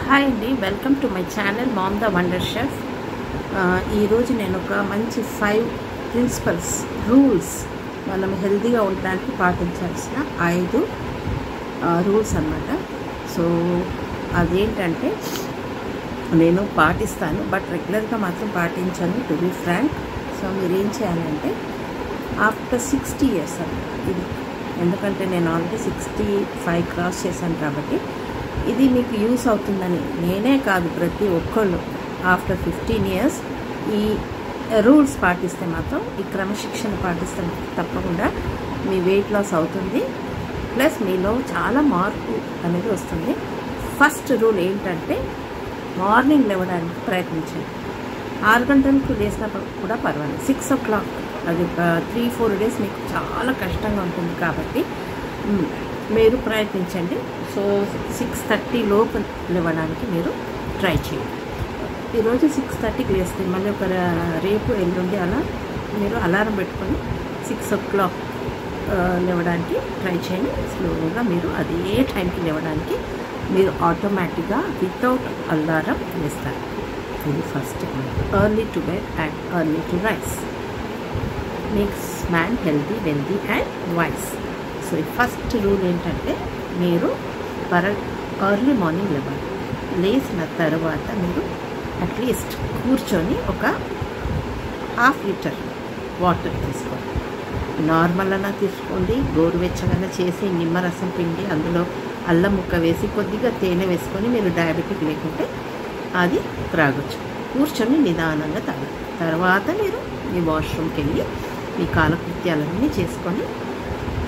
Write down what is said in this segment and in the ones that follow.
Hi అండి, welcome to my channel ma'am the wonder chef. ఈరోజు నేను ఒక మంచి 5 ప్రిన్సిపల్స్ రూల్స్ మనం హెల్తీగా ఉండడానికి పాటించాల్సిన 5 రూల్స్ అన్నమాట. సో అదేంటంటే నేను పాటిస్తాను, బట్ రెగ్యులర్గా మాత్రం పాటించాను, టు బీ ఫ్రాంక్. సో మీరు ఏం చేయాలంటే ఆఫ్టర్ 60 years అన్నమాట ఇది, ఎందుకంటే నేను ఆల్రెడీ 65 క్రాస్ చేశాను కాబట్టి ఇది మీకు యూస్ అవుతుందని నేనే కాదు, ప్రతి ఒక్కళ్ళు ఆఫ్టర్ 15 years ఈ రూల్స్ పాటిస్తే మాత్రం, ఈ క్రమశిక్షణ పాటిస్తే తప్పకుండా మీ వెయిట్ లాస్ అవుతుంది, ప్లస్ మీలో చాలా మార్పు అనేది వస్తుంది. ఫస్ట్ రూల్ ఏంటంటే మార్నింగ్ లేవడానికి ప్రయత్నించండి. 6 గంటలకు లేసినప్పుడు కూడా పర్వాలేదు, 6 o'clock, అది ఒక 3-4 days మీకు చాలా కష్టంగా ఉంటుంది కాబట్టి మీరు ప్రయత్నించండి. సో 6:30 లోపు లేవడానికి మీరు ట్రై చేయండి. ఈరోజు 6:30కి లేస్తే మళ్ళీ ఒక రేపు ఎల్లుండి అలా మీరు అలారం పెట్టుకొని 6 o'clock లేవడానికి ట్రై చేయండి. స్లోగా మీరు అదే టైంకి లేవడానికి మీరు ఆటోమేటిక్గా వితౌట్ అలారం లేస్తారు. ఇది first. Early to bed and early to rise makes man healthy, wealthy and wise. So ఈ ఫస్ట్ రూల్ ఏంటంటే మీరు ఎర్లీ మార్నింగ్ లేవాలి. లేచిన తర్వాత మీరు అట్లీస్ట్ కూర్చొని ఒక 1/2 లీటర్ వాటర్ తీసుకోండి. నార్మల్ అన్నా తీసుకోండి, గోరువెచ్చగా చేసి నిమ్మరసం పిండి అందులో అల్లం ముక్క వేసి కొద్దిగా తేనె వేసుకొని, మీరు డయాబెటిక్ లేకుంటే అది త్రాగొచ్చు. కూర్చొని నిదానంగా తాగాలి. తర్వాత మీరు మీ వాష్రూమ్కి వెళ్ళి మీ కాలకృత్యాలన్నీ చేసుకొని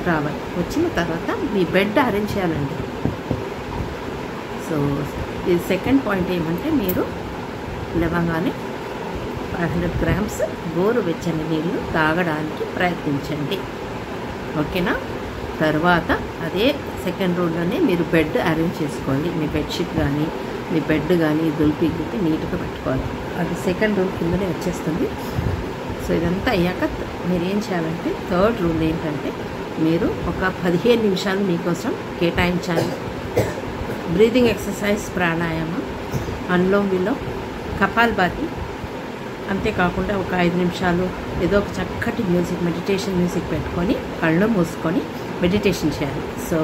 రావాలి. వచ్చిన తర్వాత మీ బెడ్ అరేంజ్ చేయాలండి. సో ఇది సెకండ్ పాయింట్ ఏమంటే మీరు లేవగానే 500 grams గోరువెచ్చని నీళ్ళు తాగడానికి ప్రయత్నించండి, ఓకేనా? తర్వాత అదే సెకండ్ రూల్లోనే మీరు బెడ్ అరేంజ్ చేసుకోవాలి. మీ బెడ్షీట్ కానీ మీ బెడ్ కానీ దులిపి నీట్గా పెట్టుకోవాలి. అది సెకండ్ రూల్ కిందనే వచ్చేస్తుంది. సో ఇదంతా అయ్యాక మీరు ఏం చేయాలంటే థర్డ్ రూల్ ఏంటంటే మీరు ఒక 15 నిమిషాలు మీకోసం కేటాయించాలి. బ్రీదింగ్ ఎక్సర్సైజ్, ప్రాణాయామం, అనులోమ్ విలోమ్, కపాల్భాతి, అంతేకాకుండా ఒక 5 నిమిషాలు ఏదో ఒక చక్కటి మ్యూజిక్, మెడిటేషన్ మ్యూజిక్ పెట్టుకొని కళ్ళు మూసుకొని మెడిటేషన్ చేయాలి. సో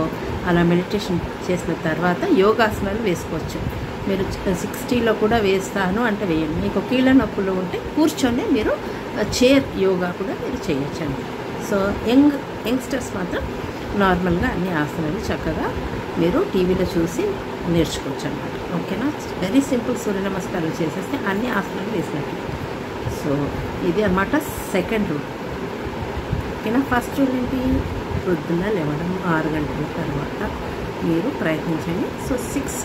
అలా మెడిటేషన్ చేసిన తర్వాత యోగాసనాలు వేసుకోవచ్చు. మీరు 60లో కూడా వేస్తాను అంటే వేయండి. మీకు కీళ్ళ నొప్పులు ఉంటే కూర్చొని మీరు చైర్ యోగా కూడా మీరు చేయొచ్చండి. సో యంగ్స్టర్స్ మాత్రం నార్మల్గా అన్ని ఆసనాలు చక్కగా మీరు టీవీలో చూసి నేర్చుకోవచ్చు అన్నమాట, ఓకేనా? Very simple. సూర్య నమస్కారాలు చేసేస్తే అన్ని ఆసనాలు వేసినట్టు. సో ఇది అన్నమాట సెకండ్ రూల్, ఓకేనా? ఫస్ట్ రూల్ ఏంటి? పొద్దున్న లేవడం 6 గంటల తర్వాత మీరు ప్రయత్నించండి. సో 6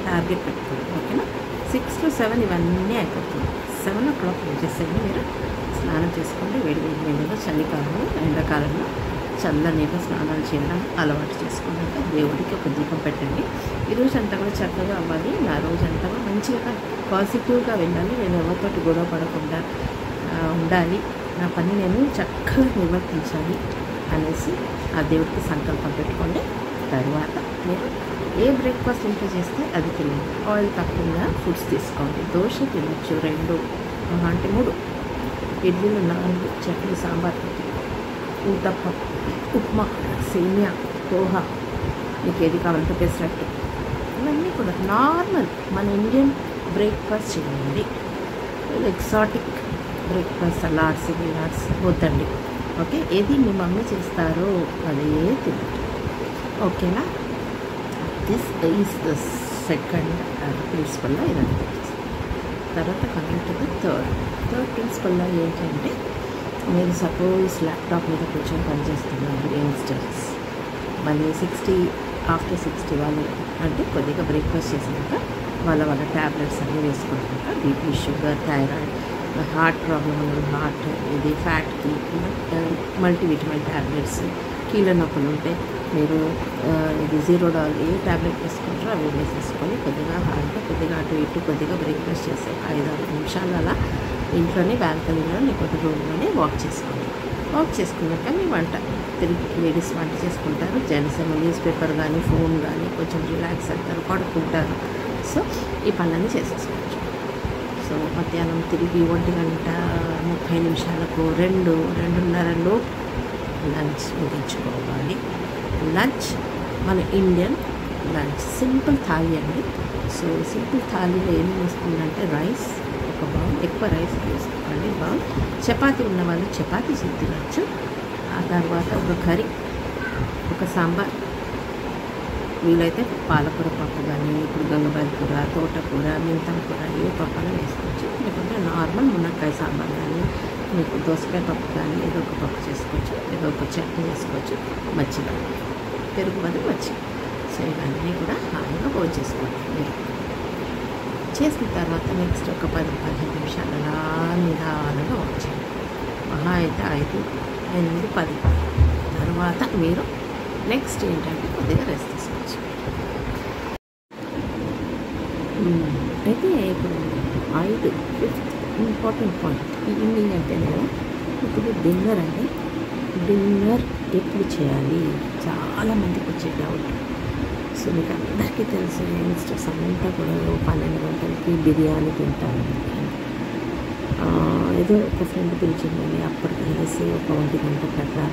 టార్గెట్ పెట్టుకోండి, ఓకేనా? 6 to 7 ఇవన్నీ అయిపోతుంది. 7 o'clock వచ్చేసేయండి. మీరు స్నానం చేసుకోండి. వేడి నీళ్ళలో, చలికాలంలో, ఎండాకాలంలో చల్ల నీళ్ళు స్నానాలు చేయడం అలవాటు చేసుకున్నాక దేవుడికి ఒక దీపం పెట్టండి. ఈరోజు అంతా కూడా చక్కగా అవ్వాలి, నా రోజంతా కూడా మంచిగా పాజిటివ్గా వెళ్ళాలి, నేను ఎవరితోటి గొడవ పడకుండా ఉండాలి, నా పని నేను చక్కగా నిర్వర్తించాలి అనేసి ఆ దేవుడికి సంకల్పం పెట్టుకోండి. తర్వాత మీరు ఏ బ్రేక్ఫాస్ట్ ఇంట్లో చేస్తే అది తినండి. ఆయిల్ తక్కువగా ఫుడ్స్ తీసుకోండి. దోశ తినచ్చు 2 అంటే 3, ఇడ్లీలు 4, చట్నీ, సాంబార్, ఊతప్పం, ఉప్మా, సేమియా, పోహా, మీకు ఏది కావాలంటే పెసరట్టు, ఇవన్నీ కూడా నార్మల్ మన ఇండియన్ బ్రేక్ఫాస్ట్ చేయండి. ఎగ్జాటిక్ బ్రేక్ఫాస్ట్, సలాడ్స్, గిలాడ్స్ వద్దండి, ఓకే? ఏది మీ మమ్మీ చేస్తారో అదే తినండి, ఓకేనా? దిస్ ఈజ్ ద సెకండ్ ప్రిన్సిపల్లో ఇదంతా. తర్వాత కమింగ్ టు ద థర్డ్ ప్రిన్సిపల్లో ఏంటంటే మీరు సపోజ్ ల్యాప్టాప్ మీద కూర్చొని పనిచేస్తున్నారు యంగ్స్టర్స్, మళ్ళీ ఆఫ్టర్ 60 వాళ్ళు అంటే కొద్దిగా బ్రేక్ఫాస్ట్ చేసినాక వాళ్ళ ట్యాబ్లెట్స్ అన్నీ వేసుకుంటాక BP, sugar, thyroid, heart problem, heart ఇది ఫ్యాట్కి మల్టీవిటమిన్ ట్యాబ్లెట్స్, కీళ్ళ నొప్పులు ఉంటే మీరు ఇది $0 ఏ ట్యాబ్లెట్ వేసుకుంటారో అవి వేసేసుకొని కొద్దిగా హార్ట్గా కొద్దిగా అటు ఇటు కొద్దిగా బ్రేక్ఫాస్ట్ చేసే 5-6 నిమిషాలు అలా ఇంట్లోనే బాల్కనీలో లేకపోతే రూమ్లోనే వాక్ చేసుకోండి. వాక్ చేసుకున్నాక మీ వంట తిరిగి లేడీస్ వంట చేసుకుంటారు, జెంట్స్ ఏమో న్యూస్ పేపర్ కానీ ఫోన్ కానీ కొంచెం రిలాక్స్ అవుతారు, పడుకుంటారు. సో ఈ పనులన్నీ చేసేసుకోవచ్చు. సో మధ్యాహ్నం తిరిగి 1:30 2:30 లంచ్ ముగించుకోవాలి. లంచ్ మన ఇండియన్ లంచ్ సింపుల్ థాలీ అండి. సో సింపుల్ థాలీలో ఏమి వేసుకుందంటే రైస్ ఒక బౌల్, ఎక్కువ రైస్ వేసుకోండి బౌల్. చపాతీ ఉన్న వాళ్ళు చపాతీ తినచ్చు. ఆ తర్వాత ఒక కర్రీ, ఒక సాంబార్, వీలైతే పాలకూర పప్పు కానీ, ఇప్పుడు గంగబాయి కూర, తోటకూర, మెంతం కూర, ఏ పప్పు అయినా వేసుకోవచ్చు. లేకుంటే నార్మల్ మునక్కాయ సాంబార్ కానీ, మీకు దోసకాయ పప్పు కానీ ఏదో ఒక పప్పు చేసుకోవచ్చు, ఏదో ఒక చట్నీ చేసుకోవచ్చు. మజ్జిగ, పెరుగు బదులు మజ్జిగ. సో ఇవన్నీ కూడా హాయిగా భోజనం చేసుకోండి. మీరు చేసిన తర్వాత నెక్స్ట్ ఒక 10-15 నిమిషాలు అలా నిదానంగా వచ్చేయండి. మహా అయితే 5, 8, 10 తర్వాత మీరు నెక్స్ట్ ఏంటంటే కొద్దిగా రెస్ట్ తీసుకోవచ్చు. అయితే ఇప్పుడు 5th ఇంపార్టెంట్ పాయింట్ ఈవినింగ్ అంటే నేను ఇప్పుడు డిన్నర్ అండి. డిన్నర్ ఎప్పుడు చేయాలి చాలామందికి వచ్చే డౌట్. సో మీకు అందరికీ తెలుసు యంగ్స్టర్స్ అంతా కూడా 12 గంటలకి బిర్యానీ తింటారు. ఏదో ఒక ఫ్రెండ్ పిలిచిందని అప్పటికి కలిసి ఒక 1 గంట అట్లా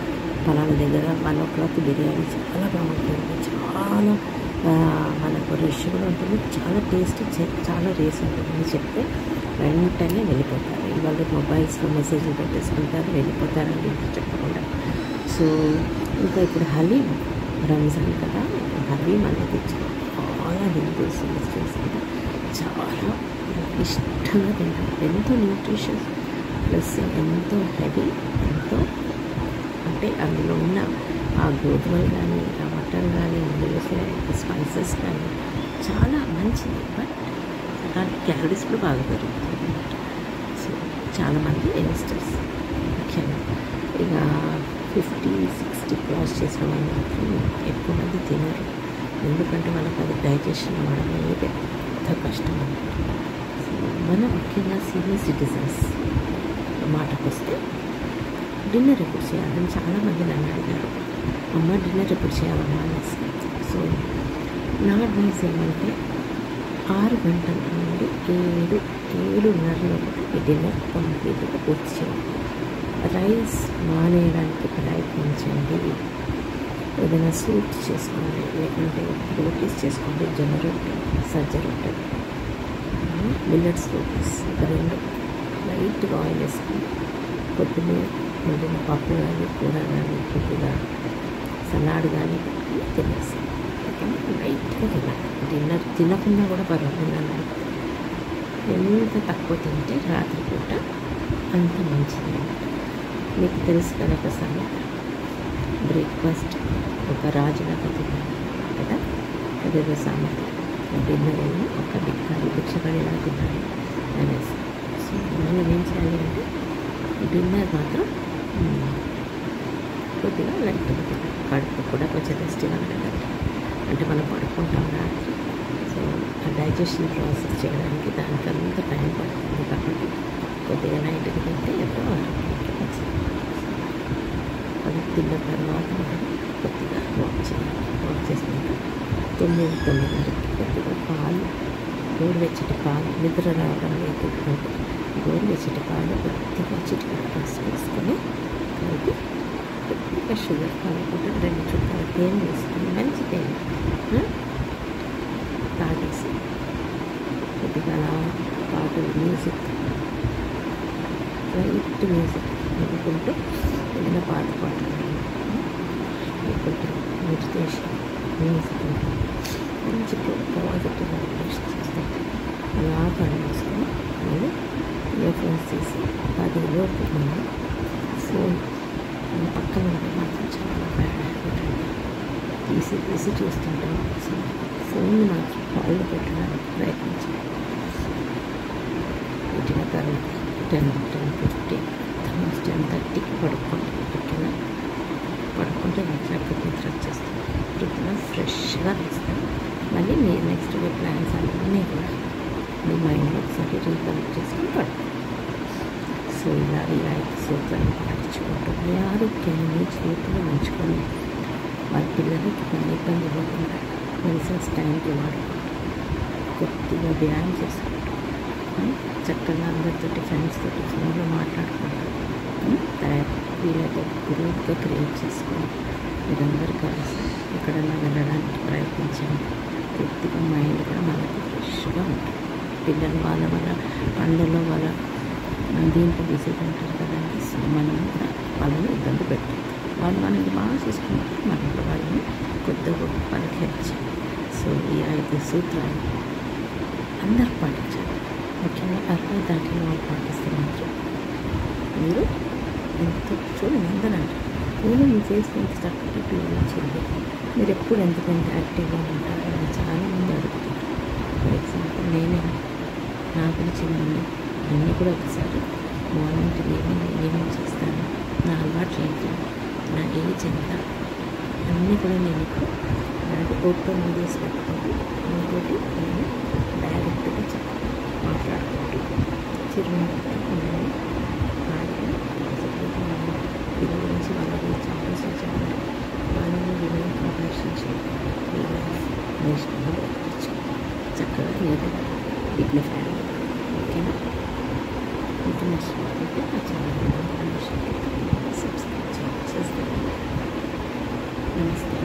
పలానా దగ్గర 1 o'clock బిర్యానీ చాలా బాగుంటుంది. చాలా మనకు రష్ కూడా ఉంటుంది, చాలా టేస్ట్, చాలా రేస్ ఉంటుందని చెప్తే వెంటనే వెళ్ళిపోతారు. ఇవాళ మొబైల్స్లో మెసేజ్లు పెట్టేసుకుంటారు, వెళ్ళిపోతారండి చెప్పకుండా. సో ఇంకా ఇప్పుడు హలీం రంజాన్ కదా, హలీం అనేది చాలా హిందూస్ ముస్లిమ్స్ కూడా చాలా ఇష్టంగా తింటారు. ఎంతో న్యూట్రిషన్స్ ప్లస్ ఎంతో హెవీ, ఎంతో అంటే అందులో ఉన్న ఆ గోధుమలు కానీ, ఆ మటన్ కానీ, అందులో వేసే స్పైసెస్ కానీ చాలా మంచిది. బట్ దానికి క్యాలరీస్ కూడా బాగా పెరుగుతుంది అన్నమాట. సో చాలామంది యంగ్స్టర్స్ ముఖ్యంగా ఇక 50-60 క్రాస్ చేసిన వాళ్ళు మాత్రం ఎక్కువ మంది తినరు. ఎందుకంటే వాళ్ళకి అది డైజెషన్ అవ్వడం అనేది పెద్ద కష్టం అన్నమాట. సో మనం ముఖ్యంగా సీనియర్ సిటిజన్స్ మాటకు వస్తే డిన్నర్ ఎప్పుడు చేయాలని చాలామంది నన్ను అడిగారు. అమ్మ డిన్నర్ ఎప్పుడు చేయాలమ్మా అనేసి. సో నా అడ్వైస్ ఏమంటే 6 గంటల నుండి 7-7:30 లోపల ఈ డిన్నర్ కంప్లీట్గా పూర్తి చేయాలి. రైస్ మానేయడానికి ప్రయత్నించండి. ఏదైనా సూప్స్ చేసుకోండి, లేకుంటే రోటీస్ చేసుకోండి. జొన్న రొట్టె, సజ్జ రొట్టె, మిల్లెట్స్ రోటీస్, 2 లైట్గా ఆయిల్ వేసుకొని పొద్దున్నే ఏదైనా పప్పు కానీ, కూర కానీ, కొద్దిగా సలాడ్ కానీ పెట్టుకుని తినేసి లైట్గా తినాలి. డిన్నర్ తినకుండా కూడా పర్వాలేదు. ఎంత తక్కువ తింటే రాత్రిపూట అంత మంచిది అన్నమాట. మీకు తెలుసు కదా ఒక సమయం బ్రేక్ఫాస్ట్ ఒక రాజులాగా తినాలి కదా, అదేదో సామెత. డిన్నర్ ఏమో ఒక భిక్షపడిలా తినాలి అనేసి. సో మనం ఏం చేయాలి అంటే డిన్నర్ మాత్రం కొద్దిగా లైట్గా తినాలి. కడుపు కూడా కొంచెం రెస్ట్ ఇవ్వాలి కదండి. అంటే మనం పడుకుంటాం రాత్రి. సో ఆ డైజెషన్ ప్రాసెస్ చేయడానికి దానికి అంత టైం పడుతుంది. కాబట్టి కొద్దిగా నైట్కి తింటే ఎంతో ఆరోగ్యానికి మంచిది. అది తిన్న తర్వాత మనం కొద్దిగా వాక్ చేయాలి. వాక్ చేసినాక 9-9:30 కొద్దిగా పాలు, గోరువెచ్చటి పాలు, నిద్ర రావడం లేదు అంటే గోరువెచ్చటి పాలు కొద్దిగా చిటికెడు పసుపు వేసుకొని కలిపి కొద్దిగా షుగర్ కలుపుకుంటే 2 చుక్కల తేనె వేసుకొని, మంచి తేనె తాగేసి కొద్దిగా అలా పాటలు, మ్యూజిక్, లైట్ మ్యూజిక్ అనుకుంటూ ఏదైనా పాట పాడాలి, లేకుంటే మెడిటేషన్ మ్యూజిక్ ఉంటుంది, మంచి పాజిటివ్ మెడిటేషన్ చేస్తుంటే అలా పని చేసుకొని మళ్ళీ ఇయర్ ఫోన్స్ తీసి 10 లోపు మనం ఫోన్ పక్కన ఉంటే మాత్రం చాలా బ్యాడ్ హ్యాబిట్ అండి. తీసి చూస్తుంటాం. సో ఫోన్ని మాత్రం కాళ్ళు పెట్టడానికి ప్రయత్నించాలి. పెట్టిన తర్వాత 10-10:50 10:30కి పడుకుంటే నిద్ర వచ్చేస్తాం. పొద్దున ఫ్రెష్గా వేస్తాం. మళ్ళీ మీరు నెక్స్ట్ డే ప్లాన్స్ అన్నీ కూడా మీ మైండ్లో ఒకసారి రీకలెక్ట్ చేసుకొని పడుతుంది. సో ఇలా ఈ 5 సూత్రాలు పాటించుకుంటూ మీ ఆరోగ్యాన్ని మీ చేతిలో ఉంచుకొని వాళ్ళ పిల్లలకి కొన్ని ఇబ్బంది ఇవ్వకుండా మెడిసిన్స్ టైంకి వాడుకుంటాం. కొద్దిగా వ్యాయామం చేసుకుంటాం, చక్కగా అందరితో ఫ్రెండ్స్ తోటి ఫోన్లో మాట్లాడుకుంటాం, వీలైతే గ్రూప్గా క్రియేట్ చేసుకొని మీరందరూ కలిసి ఎక్కడన్నా వెళ్ళడానికి ప్రయత్నించండి. కొద్దిగా మైండ్ కూడా మనకు ఫ్రెష్గా ఉంటుంది. పిల్లలు వాళ్ళ పనులలో దీంట్లో బిజీగా ఉంటారు కదండి. సో మనం కూడా వాళ్ళని ఇబ్బంది పెట్టాం. వాళ్ళు మనకి బాగా చూసుకుంటారు, మనం కూడా వాళ్ళని కొద్దిగా వాళ్ళకి హెల్ప్ చేయాలి. సో ఈ 5 సూత్రాలు అందరూ పాటించాలి. ముఖ్యంగా 60 దాటిన వాళ్ళు పాటిస్తే మాత్రం మీరు ఎంతో చూడండి. అందరంటే నేను మీ ఫేస్ ఎంత చక్కటి క్లియర్ వచ్చింది, మీరు ఎప్పుడు ఎంతకంటే యాక్టివ్గా ఉంటారు అని చాలామంది అడుగుతారు. ఫర్ ఎగ్జాంపుల్ నేనే నా గురించి అన్నీ కూడా ఒకసారి మార్నింగ్ ఈవినింగ్ చేస్తాను. నా అలవాట్లు ఏంటి, నా ఏజ్ ఎంత, అన్నీ కూడా నేను ఇప్పుడు నాకు ఓపెన్ వీడియోస్ పెట్టుకుంటూ ఇంకోటి నేను డైరెక్ట్గా మాట్లాడుకుంటూ చిరునవ్వుతో ఉన్నాను. దీని గురించి వాళ్ళని ఆలోచించాలి, వాళ్ళని వినయం ప్రదర్శించి నేషనల్గా బయటకొచ్చు చక్కగా నేను డిగ్నిఫైడ్. ఓకేనా? ఇన్ఫర్మేషన్ అయితే నా ఛానల్ సబ్స్క్రైబ్ చేస్తాను. నమస్తే.